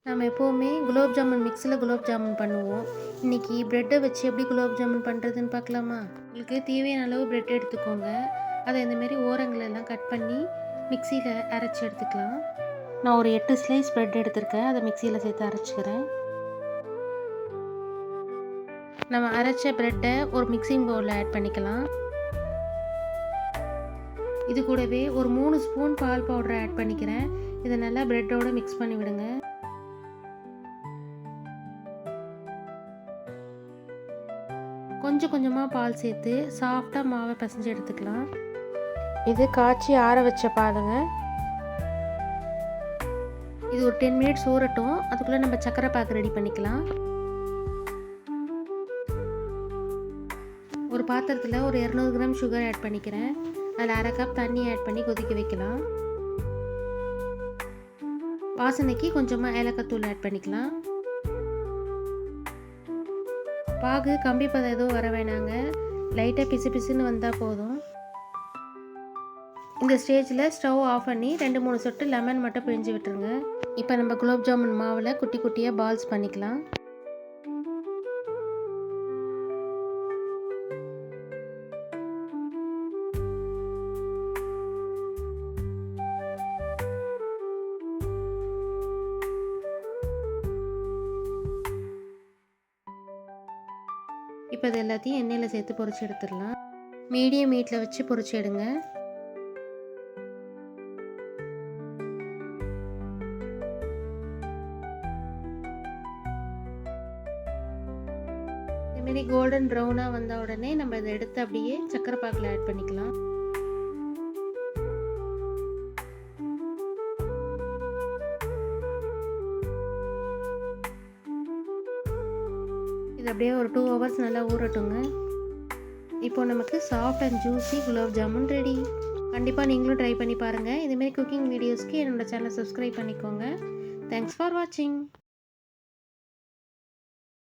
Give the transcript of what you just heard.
நம்ம எப்போவுமே குலோப் ஜாமுன் மிக்ஸியில் குலோப் ஜாமுன் பண்ணுவோம். இன்றைக்கி ப்ரெட்டை வச்சு எப்படி குலோப் ஜாமுன் பண்ணுறதுன்னு பார்க்கலாமா? உங்களுக்கு தேவையான அளவு ப்ரெட் எடுத்துக்கோங்க. அதை இந்தமாரி ஓரங்களெல்லாம் கட் பண்ணி மிக்சியில் அரைச்சி எடுத்துக்கலாம். நான் ஒரு 8 ஸ்லைஸ் ப்ரெட் எடுத்திருக்கேன். அதை மிக்சியில் சேர்த்து அரைச்சிக்கிறேன். நம்ம அரைச்ச ப்ரெட்டை ஒரு மிக்சிங் பவுலில் ஆட் பண்ணிக்கலாம். இது கூடவே ஒரு 3 ஸ்பூன் பால் பவுடரை ஆட் பண்ணிக்கிறேன். இதை நல்லா ப்ரெட்டோடு மிக்ஸ் பண்ணி விடுங்க. கொஞ்சம் கொஞ்சமாக பால் சேர்த்து சாஃப்டாக மாவை பிசைஞ்சு எடுத்துக்கலாம். இது காய்ச்சி ஆற வச்ச பாலுங்க. இது ஒரு 10 மினிட்ஸ் ஊறட்டும். அதுக்குள்ளே நம்ம சக்கரை பாக்கு ரெடி பண்ணிக்கலாம். ஒரு பாத்திரத்தில் ஒரு 200 கிராம் சுகர் ஆட் பண்ணிக்கிறேன். அதில் 1/2 கப் தண்ணி ஆட் பண்ணி கொதிக்க வைக்கலாம். வாசனைக்கு கொஞ்சமாக ஏலக்காய் தூள் ஆட் பண்ணிக்கலாம். பாகு கம்பி பதம் எதுவும் வர வேணாங்க, லைட்டாக பிசு பிசுன்னு வந்தால் போதும். இந்த ஸ்டேஜில் ஸ்டவ் ஆஃப் பண்ணி 2-3 சொட்டு லெமன் மட்டும் பிழிஞ்சு விட்டுருங்க. இப்போ நம்ம குலோப் ஜாமுன் மாவில் குட்டி குட்டியாக பால்ஸ் பண்ணிக்கலாம். இப்போ இது எல்லாத்தையும் எண்ணெயில் சேர்த்து பொரிச்சு எடுத்துடலாம். மீடியம் ஹீட்டில் வச்சு பொரிச்சு எடுங்க. இதுமாரி கோல்டன் ப்ரௌனாக வந்த உடனே நம்ம இதை எடுத்து அப்படியே சக்கரை பாக்கில் ஆட் பண்ணிக்கலாம். இது அப்படியே ஒரு 2 ஹவர்ஸ் நல்லா ஊறட்டுங்க. இப்போ நமக்கு soft and juicy gulab jamun ready. கண்டிப்பாக நீங்களும் ட்ரை பண்ணி பாருங்கள். இதுமாரி குக்கிங் வீடியோஸ்க்கு என்னோடய சேனலை சப்ஸ்கிரைப் பண்ணிக்கோங்க. தேங்க்ஸ் ஃபார் வாட்சிங்.